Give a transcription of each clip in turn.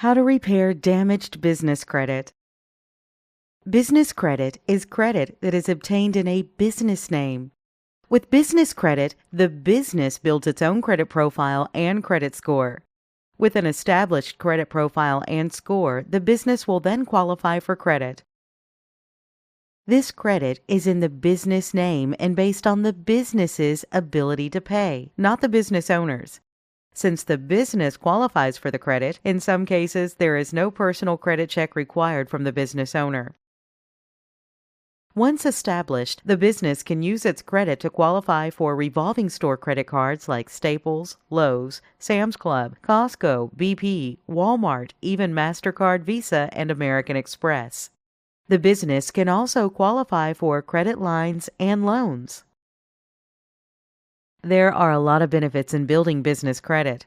How to repair damaged business credit. Business credit is credit that is obtained in a business name. With business credit, the business builds its own credit profile and credit score. With an established credit profile and score, the business will then qualify for credit. This credit is in the business name and based on the business's ability to pay, not the business owner's. Since the business qualifies for the credit, in some cases there is no personal credit check required from the business owner. Once established, the business can use its credit to qualify for revolving store credit cards like Staples, Lowe's, Sam's Club, Costco, BP, Walmart, even MasterCard, Visa, and American Express. The business can also qualify for credit lines and loans. There are a lot of benefits in building business credit.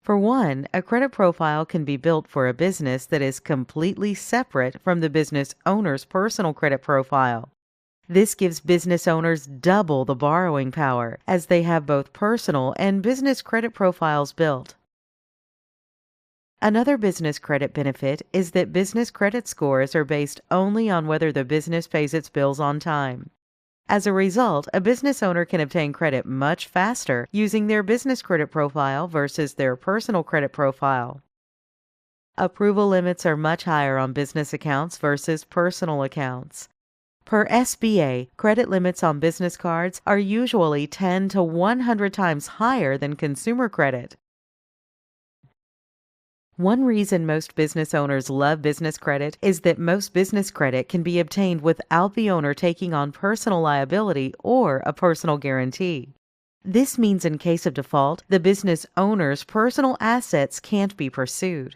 For one, a credit profile can be built for a business that is completely separate from the business owner's personal credit profile. This gives business owners double the borrowing power, as they have both personal and business credit profiles built. Another business credit benefit is that business credit scores are based only on whether the business pays its bills on time. As a result, a business owner can obtain credit much faster using their business credit profile versus their personal credit profile. Approval limits are much higher on business accounts versus personal accounts. Per SBA, credit limits on business cards are usually 10 to 100 times higher than consumer credit. One reason most business owners love business credit is that most business credit can be obtained without the owner taking on personal liability or a personal guarantee. This means in case of default, the business owner's personal assets can't be pursued.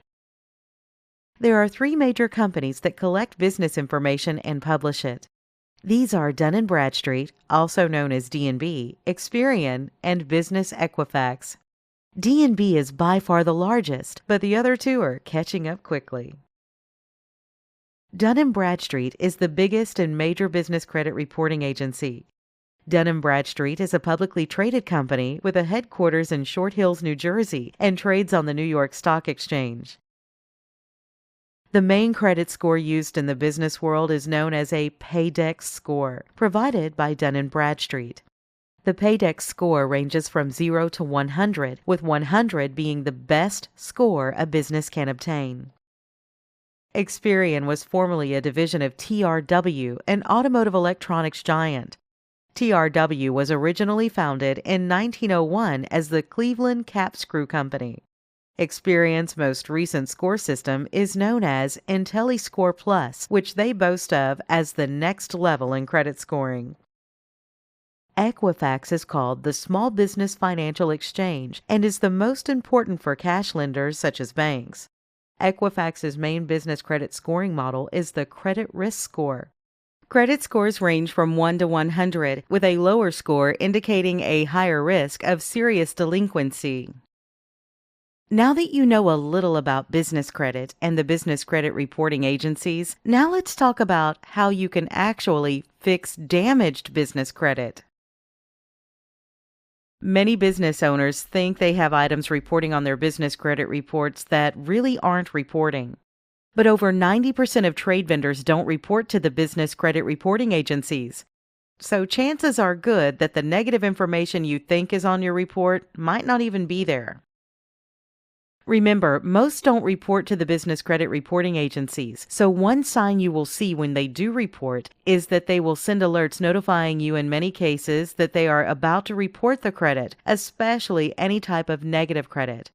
There are three major companies that collect business information and publish it. These are Dun & Bradstreet, also known as D&B, Experian, and Business Equifax. D&B is by far the largest, but the other two are catching up quickly. Dun & Bradstreet is the biggest and major business credit reporting agency. Dun & Bradstreet is a publicly traded company with a headquarters in Short Hills, New Jersey, and trades on the New York Stock Exchange. The main credit score used in the business world is known as a Paydex score, provided by Dun & Bradstreet. The Paydex score ranges from 0 to 100, with 100 being the best score a business can obtain. Experian was formerly a division of TRW, an automotive electronics giant. TRW was originally founded in 1901 as the Cleveland Cap Screw Company. Experian's most recent score system is known as IntelliScore Plus, which they boast of as the next level in credit scoring. Equifax is called the Small Business Financial Exchange and is the most important for cash lenders such as banks. Equifax's main business credit scoring model is the credit risk score. Credit scores range from 1 to 100, with a lower score indicating a higher risk of serious delinquency. Now that you know a little about business credit and the business credit reporting agencies, now let's talk about how you can actually fix damaged business credit. Many business owners think they have items reporting on their business credit reports that really aren't reporting. But over 90% of trade vendors don't report to the business credit reporting agencies. So chances are good that the negative information you think is on your report might not even be there. Remember, most don't report to the business credit reporting agencies, so one sign you will see when they do report is that they will send alerts notifying you in many cases that they are about to report the credit, especially any type of negative credit.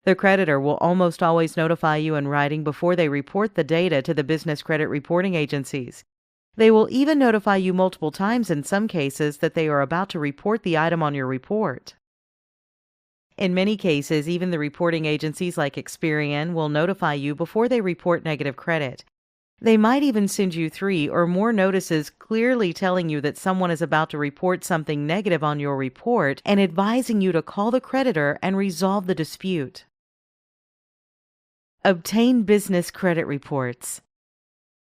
The creditor will almost always notify you in writing before they report the data to the business credit reporting agencies. They will even notify you multiple times in some cases that they are about to report the item on your report. In many cases, even the reporting agencies like Experian will notify you before they report negative credit. They might even send you 3 or more notices clearly telling you that someone is about to report something negative on your report and advising you to call the creditor and resolve the dispute. Obtain business credit reports.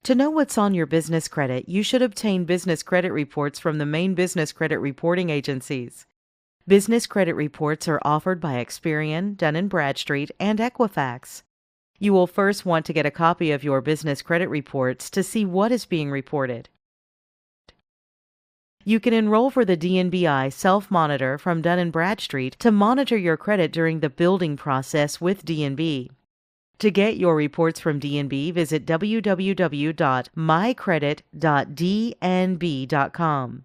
To know what's on your business credit, you should obtain business credit reports from the main business credit reporting agencies. Business credit reports are offered by Experian, Dun & Bradstreet, and Equifax. You will first want to get a copy of your business credit reports to see what is being reported. You can enroll for the DNBI Self-Monitor from Dun & Bradstreet to monitor your credit during the building process with DNB. To get your reports from DNB, visit www.mycredit.dnb.com.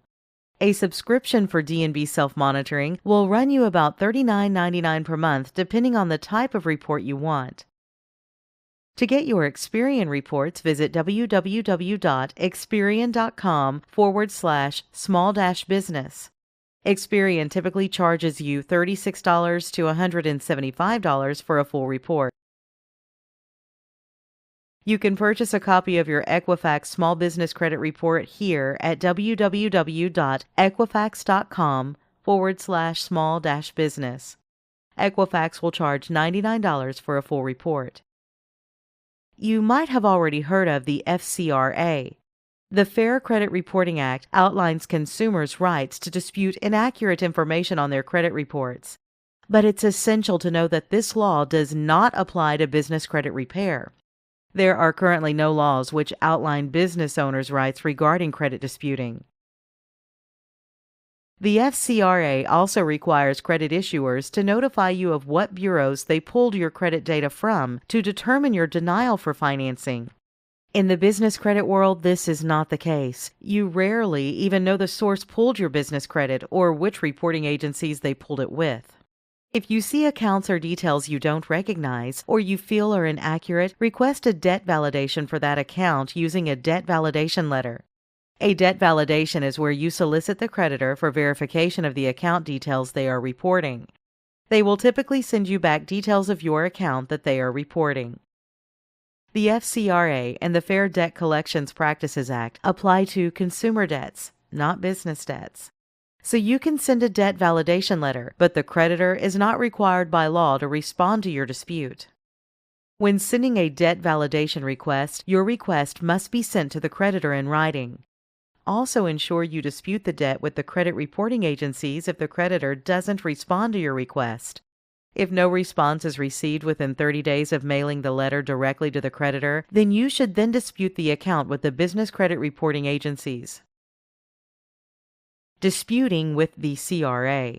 A subscription for DNB Self-Monitoring will run you about $39.99 per month depending on the type of report you want. To get your Experian reports, visit www.experian.com/small-business. Experian typically charges you $36 to $175 for a full report. You can purchase a copy of your Equifax Small Business Credit Report here at www.equifax.com/small-business. Equifax will charge $99 for a full report. You might have already heard of the FCRA. The Fair Credit Reporting Act outlines consumers' rights to dispute inaccurate information on their credit reports. But it's essential to know that this law does not apply to business credit repair. There are currently no laws which outline business owners' rights regarding credit disputing. The FCRA also requires credit issuers to notify you of what bureaus they pulled your credit data from to determine your denial for financing. In the business credit world, this is not the case. You rarely even know the source pulled your business credit or which reporting agencies they pulled it with. If you see accounts or details you don't recognize or you feel are inaccurate, request a debt validation for that account using a debt validation letter. A debt validation is where you solicit the creditor for verification of the account details they are reporting. They will typically send you back details of your account that they are reporting. The FCRA and the Fair Debt Collections Practices Act apply to consumer debts, not business debts. So you can send a debt validation letter, but the creditor is not required by law to respond to your dispute. When sending a debt validation request, your request must be sent to the creditor in writing. Also ensure you dispute the debt with the credit reporting agencies if the creditor doesn't respond to your request. If no response is received within 30 days of mailing the letter directly to the creditor, then you should then dispute the account with the business credit reporting agencies. Disputing with the CRA.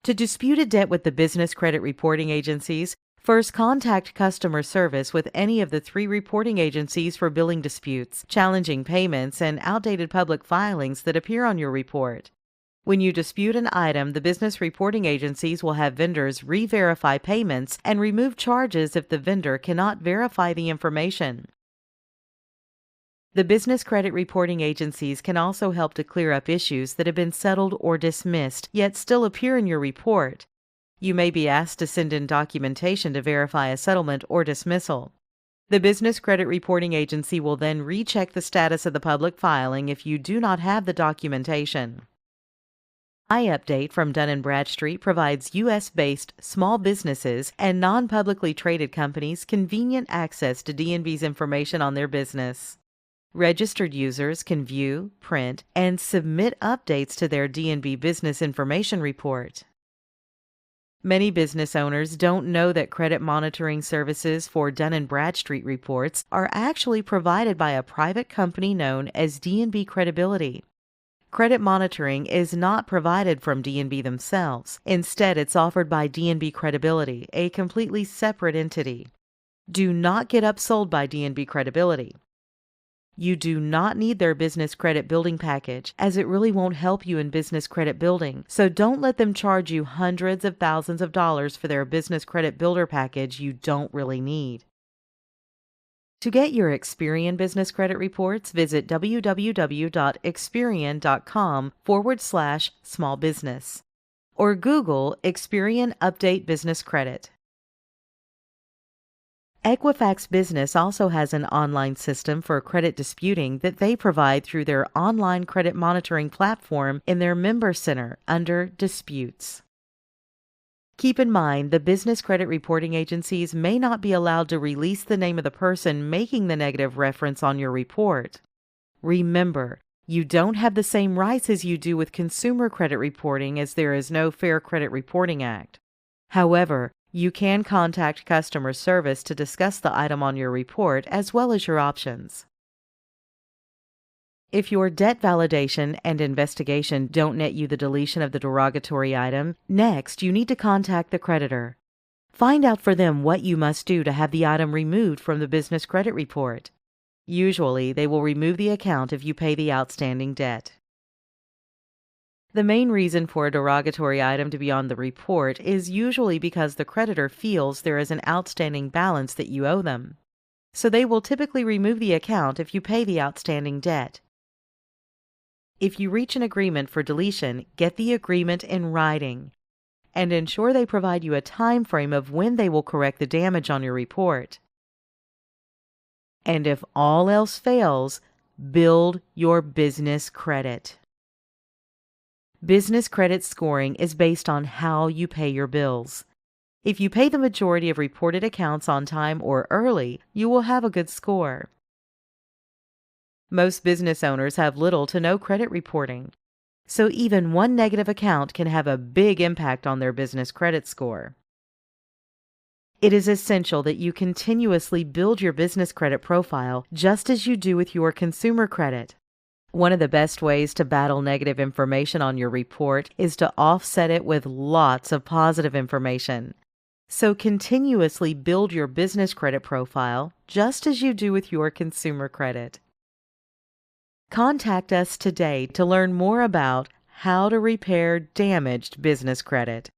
To dispute a debt with the business credit reporting agencies, first contact customer service with any of the 3 reporting agencies for billing disputes, challenging payments, and outdated public filings that appear on your report. When you dispute an item, the business reporting agencies will have vendors re-verify payments and remove charges if the vendor cannot verify the information. The business credit reporting agencies can also help to clear up issues that have been settled or dismissed, yet still appear in your report. You may be asked to send in documentation to verify a settlement or dismissal. The business credit reporting agency will then recheck the status of the public filing if you do not have the documentation. iUpdate from Dun & Bradstreet provides U.S.-based small businesses and non-publicly traded companies convenient access to DNB's information on their business. Registered users can view, print, and submit updates to their DNB Business Information Report. Many business owners don't know that credit monitoring services for Dun & Bradstreet reports are actually provided by a private company known as DNB Credibility. Credit monitoring is not provided from DNB themselves. Instead, it's offered by DNB Credibility, a completely separate entity. Do not get upsold by DNB Credibility. You do not need their business credit building package, as it really won't help you in business credit building, so don't let them charge you hundreds of thousands of dollars for their business credit builder package you don't really need. To get your Experian business credit reports, visit www.experian.com/small-business or Google Experian Update Business Credit. Equifax Business also has an online system for credit disputing that they provide through their online credit monitoring platform in their member center under Disputes. Keep in mind, the business credit reporting agencies may not be allowed to release the name of the person making the negative reference on your report. Remember, you don't have the same rights as you do with consumer credit reporting, as there is no Fair Credit Reporting Act. However, You can contact customer service to discuss the item on your report as well as your options. If your debt validation and investigation don't net you the deletion of the derogatory item, next you need to contact the creditor. Find out for them what you must do to have the item removed from the business credit report. Usually, they will remove the account if you pay the outstanding debt. The main reason for a derogatory item to be on the report is usually because the creditor feels there is an outstanding balance that you owe them. So they will typically remove the account if you pay the outstanding debt. If you reach an agreement for deletion, get the agreement in writing and ensure they provide you a time frame of when they will correct the damage on your report. And if all else fails, build your business credit. Business credit scoring is based on how you pay your bills. If you pay the majority of reported accounts on time or early, you will have a good score. Most business owners have little to no credit reporting, so even one negative account can have a big impact on their business credit score. It is essential that you continuously build your business credit profile just as you do with your consumer credit. One of the best ways to battle negative information on your report is to offset it with lots of positive information. So continuously build your business credit profile just as you do with your consumer credit. Contact us today to learn more about how to repair damaged business credit.